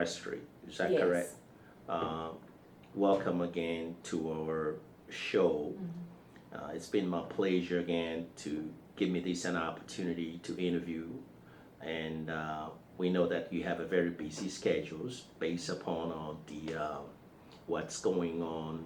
Westray. Is that Yes. correct? Uh, Welcome again to our show. It's been my pleasure again to give me this an opportunity to interview, and we know that you have a very busy schedules based upon the what's going on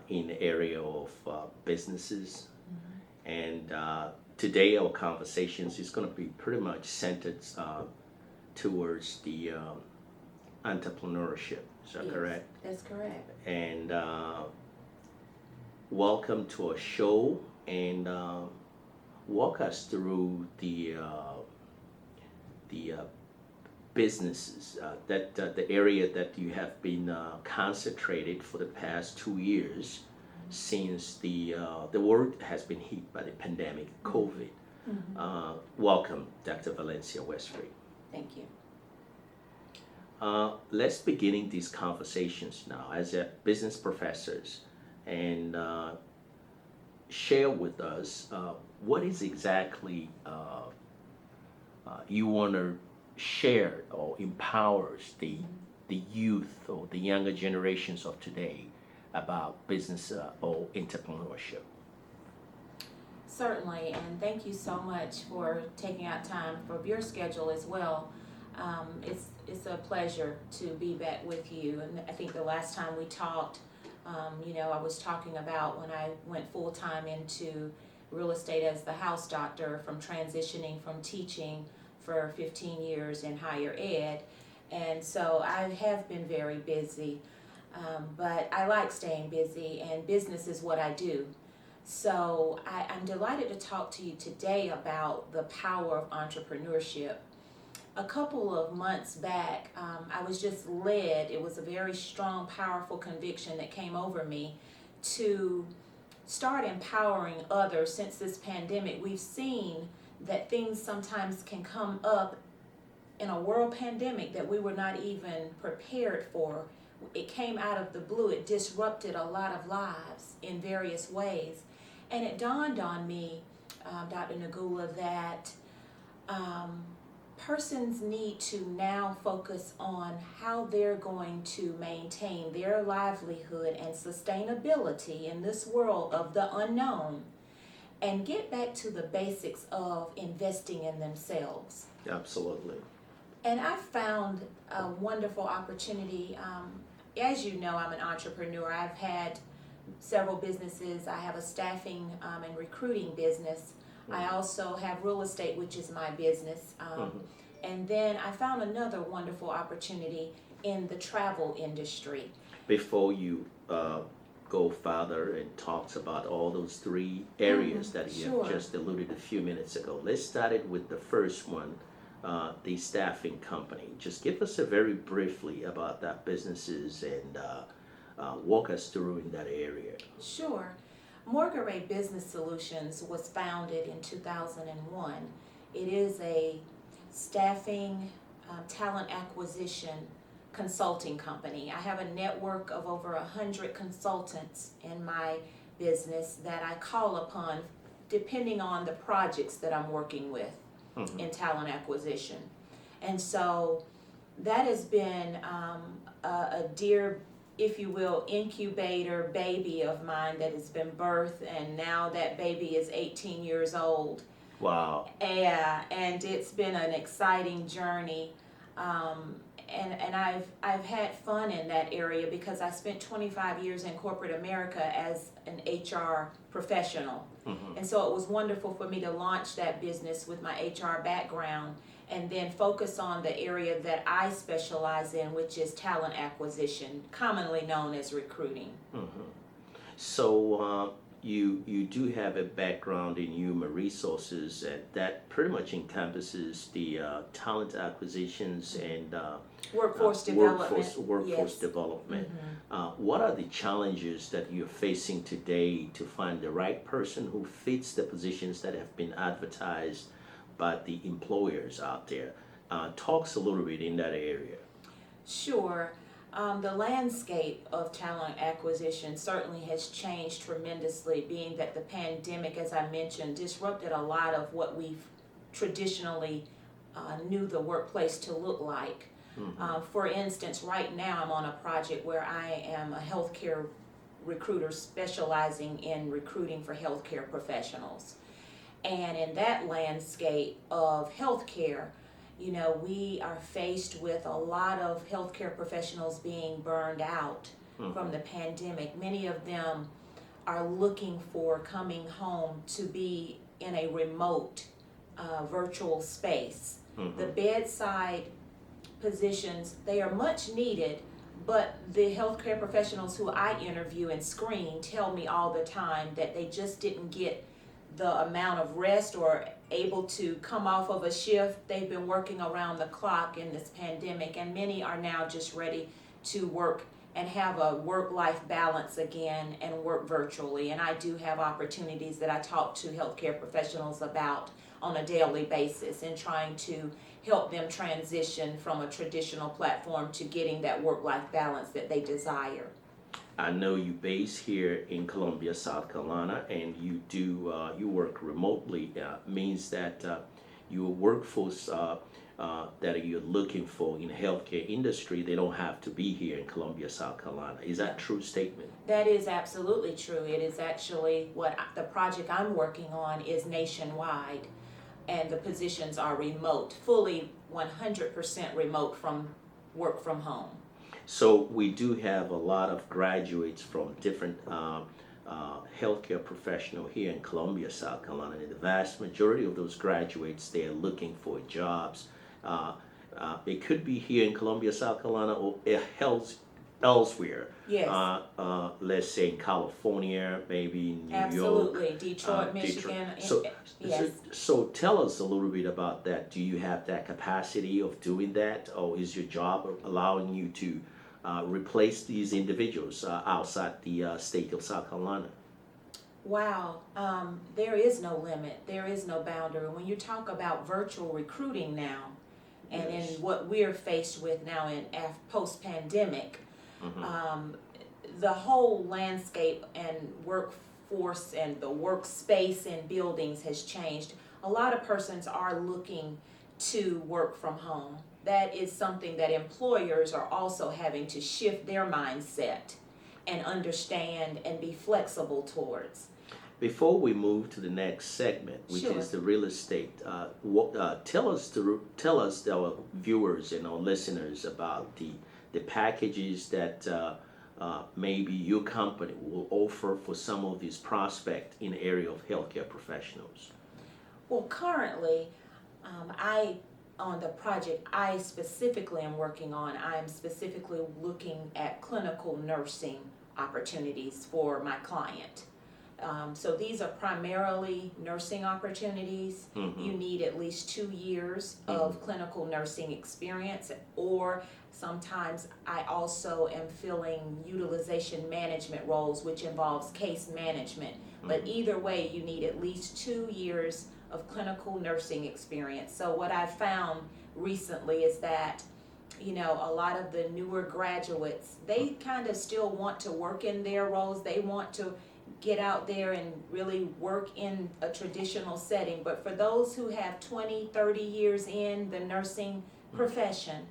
in the area of businesses. And today our conversations is going to be pretty much centered towards the entrepreneurship. Is that Yes, correct? that's correct. And welcome to our show, and walk us through the businesses that the area that you have been concentrated for the past 2 years since the world has been hit by the pandemic, COVID. Welcome, Dr. Valencia Westray. Thank you. Let's beginning these conversations now as a business professors, and share with us what is exactly you want to share or empowers the youth or the younger generations of today about business or entrepreneurship. Certainly, and thank you so much for taking out time from your schedule as well. It's a pleasure to be back with you. And I think the last time we talked, I was talking about when I went full time into real estate as the house doctor, from transitioning from teaching for 15 years in higher ed. And so I have been very busy, but I like staying busy, and business is what I do. So I'm delighted to talk to you today about the power of entrepreneurship. A couple of months back, I was just led, it was a very strong, powerful conviction that came over me to start empowering others. Since this pandemic, we've seen that things sometimes can come up in a world pandemic that we were not even prepared for. It came out of the blue. It disrupted a lot of lives in various ways. And it dawned on me, Dr. Nagula, that persons need to now focus on how they're going to maintain their livelihood and sustainability in this world of the unknown, and get back to the basics of investing in themselves. Absolutely. And I found a wonderful opportunity. As you know, I'm an entrepreneur. I've had several businesses. I have a staffing and recruiting business. I also have real estate, which is my business. And then I found another wonderful opportunity in the travel industry. Before you go further and talks about all those three areas that you Sure. have just alluded a few minutes ago, let's start it with the first one, the staffing company. Just give us a very briefly about that businesses, and walk us through in that area. Sure. Morgaray Business Solutions was founded in 2001. It is a staffing, talent acquisition consulting company. I have a network of over 100 consultants in my business that I call upon depending on the projects that I'm working with in talent acquisition. And so that has been a dear, if you will, incubator baby of mine that has been birthed, and now that baby is 18 years old. Wow. Yeah, and it's been an exciting journey. And I've had fun in that area because I spent 25 years in corporate America as an HR professional. And so it was wonderful for me to launch that business with my HR background, and then focus on the area that I specialize in, which is talent acquisition, commonly known as recruiting. So you do have a background in human resources, and that pretty much encompasses the talent acquisitions and Workforce development. Workforce Yes. development. What are the challenges that you're facing today to find the right person who fits the positions that have been advertised by the employers out there? Talks a little bit in that area. Sure. The landscape of talent acquisition certainly has changed tremendously, being that the pandemic, as I mentioned, disrupted a lot of what we've traditionally knew the workplace to look like. For instance, right now I'm on a project where I am a healthcare recruiter specializing in recruiting for healthcare professionals. And in that landscape of healthcare, you know, we are faced with a lot of healthcare professionals being burned out from the pandemic. Many of them are looking for coming home to be in a remote virtual space. The bedside positions, they are much needed, but the healthcare professionals who I interview and screen tell me all the time that they just didn't get the amount of rest or able to come off of a shift. They've been working around the clock in this pandemic, and many are now just ready to work and have a work-life balance again and work virtually. And I do have opportunities that I talk to healthcare professionals about on a daily basis in trying to help them transition from a traditional platform to getting that work-life balance that they desire. I know you base here in Columbia, South Carolina, and you do you work remotely. Means that your workforce that you're looking for in the healthcare industry, they don't have to be here in Columbia, South Carolina. Is that a true statement? That is absolutely true. It is actually the project I'm working on is nationwide, and the positions are remote, fully 100% remote from work from home. So we do have a lot of graduates from different healthcare professional here in Columbia, South Carolina. And the vast majority of those graduates, they are looking for jobs. It could be here in Columbia, South Carolina, or elsewhere. Yes. Let's say in California, maybe in New York. Absolutely. Detroit, Michigan. Yes. So tell us a little bit about that. Do you have that capacity of doing that, or is your job allowing you to replace these individuals outside the state of South Carolina? Wow, there is no limit. There is no boundary. When you talk about virtual recruiting now, and in what we're faced with now in post-pandemic, the whole landscape and workforce and the workspace in buildings has changed. A lot of persons are looking to work from home. That is something that employers are also having to shift their mindset and understand and be flexible towards. Before we move to the next segment, which Sure. is the real estate, tell us our viewers and our listeners about the packages that maybe your company will offer for some of these prospects in the area of healthcare professionals. Well, currently, on the project I specifically am working on, I'm specifically looking at clinical nursing opportunities for my client. So these are primarily nursing opportunities. You need at least 2 years of clinical nursing experience, or sometimes I also am filling utilization management roles, which involves case management. But either way, you need at least 2 years of clinical nursing experience. So what I've found recently is that, you know, a lot of the newer graduates, they kind of still want to work in their roles. They want to get out there and really work in a traditional setting. But for those who have 20, 30 years in the nursing profession,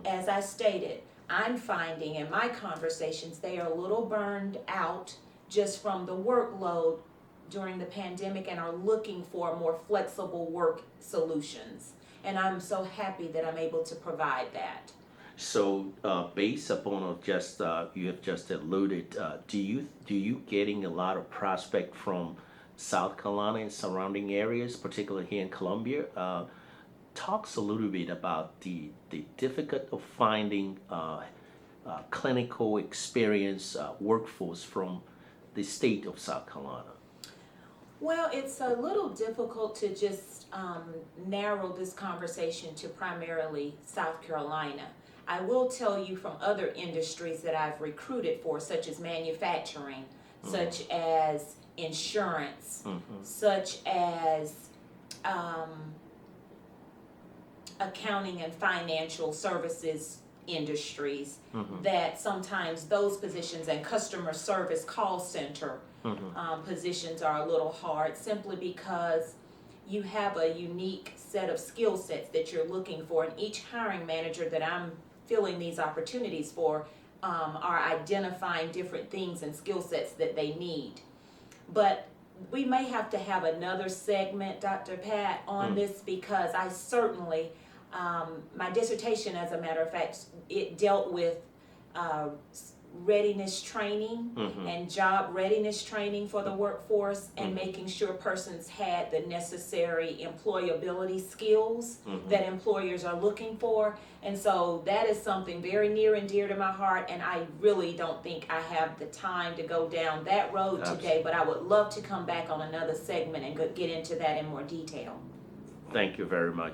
as I stated, I'm finding in my conversations they are a little burned out just from the workload during the pandemic and are looking for more flexible work solutions. And I'm so happy that I'm able to provide that. So, based upon just you have just alluded, do you getting a lot of prospect from South Carolina and surrounding areas, particularly here in Columbia? Talks a little bit about the difficult of finding clinical experience workforce from the state of South Carolina. Well, it's a little difficult to just narrow this conversation to primarily South Carolina. I will tell you from other industries that I've recruited for, such as manufacturing, such as insurance, such as accounting and financial services industries, that sometimes those positions and customer service call center positions are a little hard, simply because you have a unique set of skill sets that you're looking for, and each hiring manager that I'm filling these opportunities for are identifying different things and skill sets that they need. But we may have to have another segment, Dr. Pat, on this, because I certainly, my dissertation, as a matter of fact, it dealt with readiness training and job readiness training for the workforce, and making sure persons had the necessary employability skills that employers are looking for. And so that is something very near and dear to my heart, and I really don't think I have the time to go down that road today, but I would love to come back on another segment and get into that in more detail. Thank you very much.